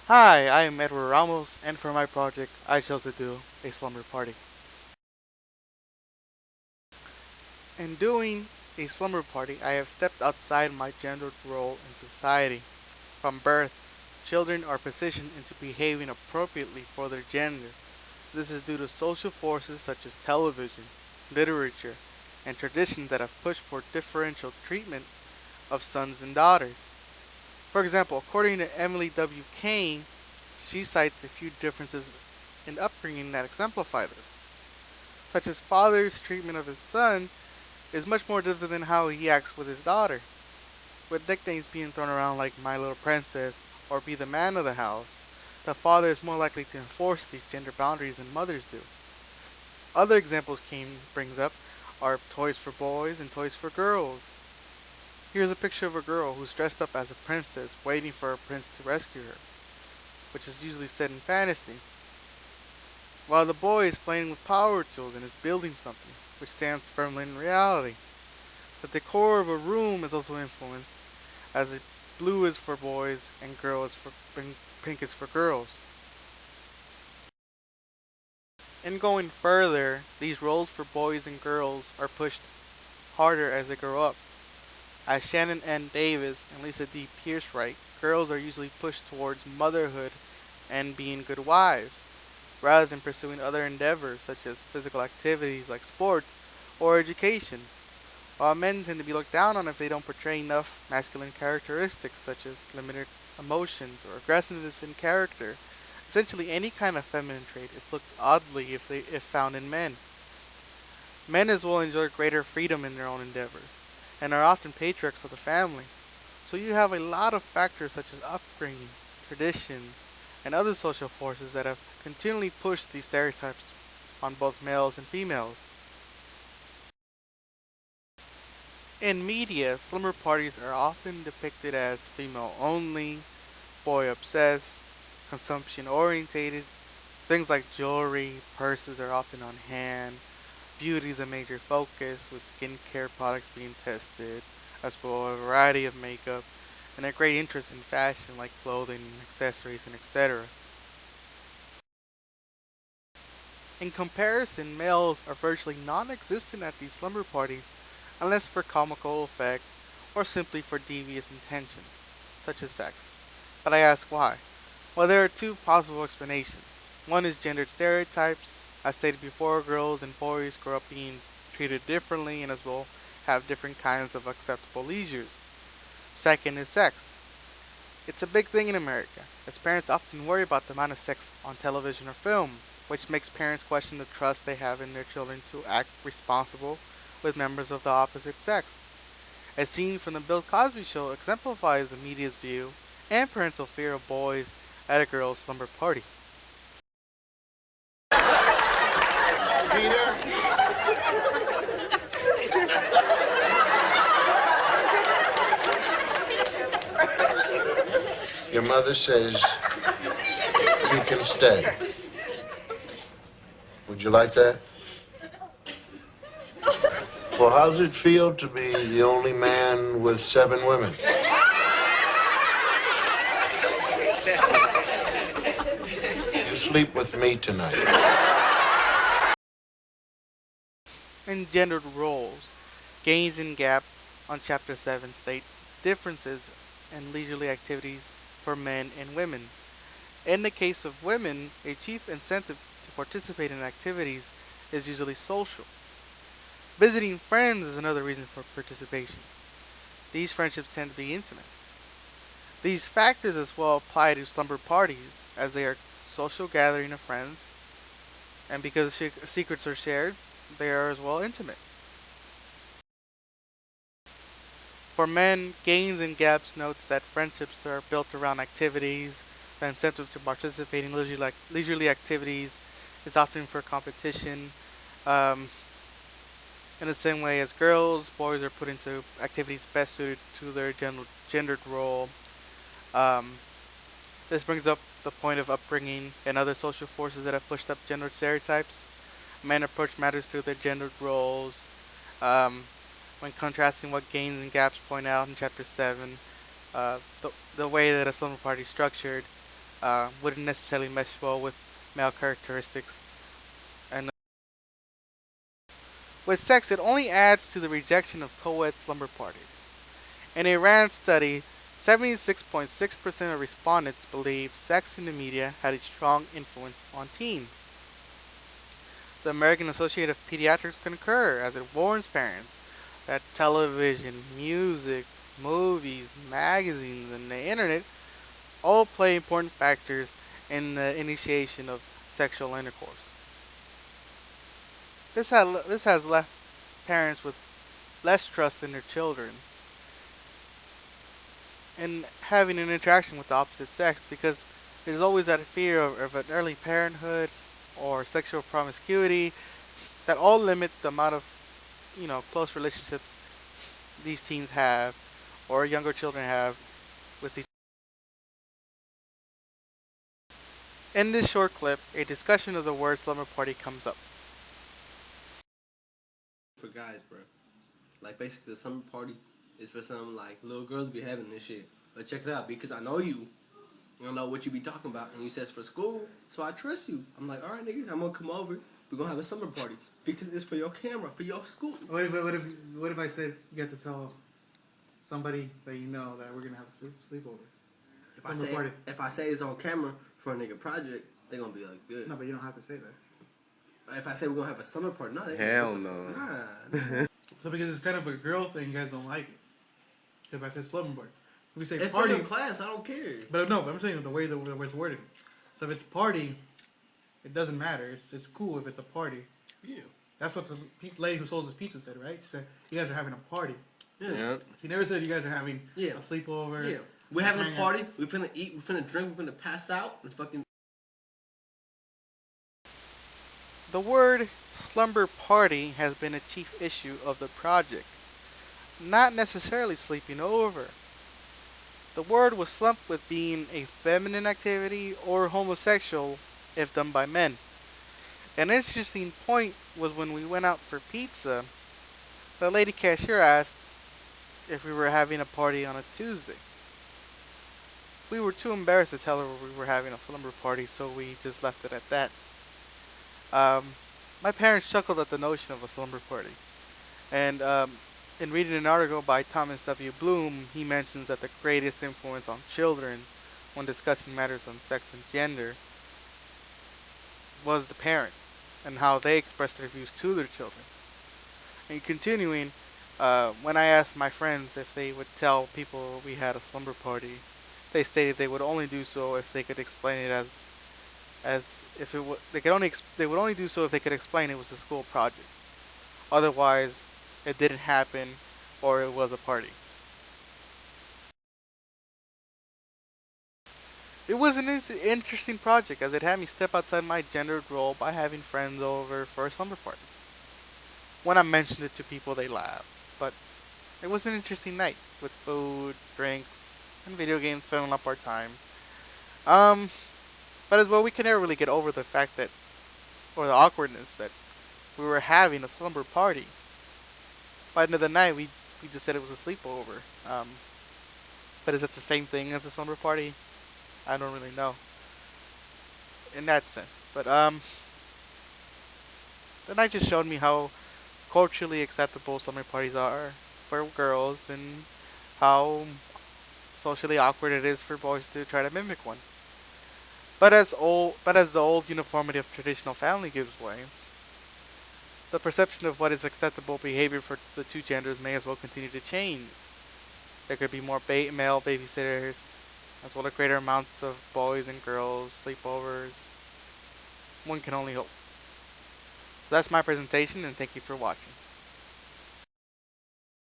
Hi, I am Edward Ramos, and for my project, I chose to do a slumber party. In doing a slumber party, I have stepped outside my gendered role in society. From birth, children are positioned into behaving appropriately for their gender. This is due to social forces such as television, literature, and traditions that have pushed for differential treatment of sons and daughters. For example, according to Emily W. Kane, she cites a few differences in upbringing that exemplify this, such as father's treatment of his son is much more different than how he acts with his daughter, with nicknames being thrown around like My Little Princess or Be the Man of the House. The father is more likely to enforce these gender boundaries than mothers do. Other examples Kane brings up are toys for boys and toys for girls. Here's a picture of a girl who's dressed up as a princess waiting for a prince to rescue her, which is usually set in fantasy, while the boy is playing with power tools and is building something, which stands firmly in reality. The decor of a room is also influenced, as blue is for boys and pink is for girls. And going further, these roles for boys and girls are pushed harder as they grow up. As Shannon N. Davis and Lisa D. Pierce write, girls are usually pushed towards motherhood and being good wives, rather than pursuing other endeavors such as physical activities like sports or education, while men tend to be looked down on if they don't portray enough masculine characteristics such as limited emotions or aggressiveness in character. Essentially, any kind of feminine trait is looked oddly if found in men. Men as well enjoy greater freedom in their own endeavors, and are often patriarchs of the family. So you have a lot of factors such as upbringing, tradition, and other social forces that have continually pushed these stereotypes on both males and females. In media, slumber parties are often depicted as female only, boy obsessed, consumption orientated. Things like jewelry, purses are often on hand. Beauty is a major focus, with skincare products being tested, as well as a variety of makeup, and a great interest in fashion like clothing, accessories, and etc. In comparison, males are virtually non-existent at these slumber parties unless for comical effect or simply for devious intentions, such as sex. But I ask why? Well, there are two possible explanations. One is gendered stereotypes. As stated before, girls and boys grow up being treated differently and as well have different kinds of acceptable leisures. Second is sex. It's a big thing in America, as parents often worry about the amount of sex on television or film, which makes parents question the trust they have in their children to act responsible with members of the opposite sex. A scene from the Bill Cosby Show exemplifies the media's view and parental fear of boys at a girl's slumber party. Your mother says you can stay. Would you like that? Well, how's it feel to be the only man with 7 women? You sleep with me tonight. In gendered roles, Gains and Gap on Chapter 7 states differences in leisurely activities for men and women. In the case of women, a chief incentive to participate in activities is usually social. Visiting friends is another reason for participation. These friendships tend to be intimate. These factors as well apply to slumber parties, as they are social gathering of friends, and because secrets are shared, they are as well intimate. For men, Gains and Gaps notes that friendships are built around activities. The incentive to participate in leisurely activities is often for competition. Um, in the same way as girls, boys are put into activities best suited to their gendered role. Um, this brings up the point of upbringing and other social forces that have pushed up gender stereotypes. Men approach matters through their gendered roles. Um, when contrasting what Gains and Gaps point out in Chapter 7, the way that a slumber party is structured, wouldn't necessarily mesh well with male characteristics. And with sex, it only adds to the rejection of co-ed slumber parties. In a RAND study, 76.6% of respondents believe sex in the media had a strong influence on teens. The American Association of Pediatrics concur as it warns parents that television, music, movies, magazines, and the internet all play important factors in the initiation of sexual intercourse. This has left parents with less trust in their children and having an interaction with the opposite sex because there's always that fear of an early parenthood or sexual promiscuity that all limit the amount of close relationships these teens have or younger children have with each. In this short clip, a discussion of the word slumber party comes up. For guys, bro. Like basically the summer party is for some like little girls be having this shit. But check it out, because I know you. You don't know what you be talking about, and you says for school, so I trust you. I'm like, all right, nigga, I'm gonna come over. We're gonna have a summer party because it's for your camera, for your school. What if I said you have to tell somebody that you know that we're gonna have a sleepover? If I say it's on camera for a nigga project, they gonna be like, good. No, but you don't have to say that. If I say we're gonna have a summer party, no, they Hell no. Nah. So because it's kind of a girl thing, you guys don't like it. If I said slumber party, if we say It's party, for your class, I don't care. but no, but I'm saying the way it's worded. So if it's party, it doesn't matter. It's cool if it's a party. Yeah. That's what the lady who sold us pizza said, right? She said you guys are having a party. Yeah. She never said you guys are having Yeah. a sleepover. Yeah. We're having a hang out. party. We finna eat. We finna drink. We finna pass out. And fucking. The word slumber party has been a chief issue of the project, not necessarily sleeping over. The word was lumped with being a feminine activity or homosexual if done by men. An interesting point was when we went out for pizza, the lady cashier asked if we were having a party on a Tuesday. We were too embarrassed to tell her we were having a slumber party, so we just left it at that. My parents chuckled at the notion of a slumber party, and in reading an article by Thomas W. Bloom, he mentions that the greatest influence on children when discussing matters on sex and gender was the parent and how they expressed their views to their children. And continuing, when I asked my friends if they would tell people we had a slumber party, they stated they would only do so if they could explain it as if it they would only do so if they could explain it was a school project. Otherwise, it didn't happen or it was a party. It was an interesting project as it had me step outside my gendered role by having friends over for a slumber party. When I mentioned it to people, they laughed, but it was an interesting night with food, drinks, and video games filling up our time. Um, but as well, we can never really get over the fact that, or the awkwardness that we were having a slumber party. By the end of the night, we just said it was a sleepover. But is it the same thing as a slumber party? I don't really know in that sense. But the night just showed me how culturally acceptable slumber parties are for girls and how socially awkward it is for boys to try to mimic one. But as the old uniformity of traditional family gives way, the perception of what is acceptable behavior for the two genders may as well continue to change. There could be more male babysitters, as well as greater amounts of boys and girls, sleepovers. One can only hope. So that's my presentation, and thank you for watching.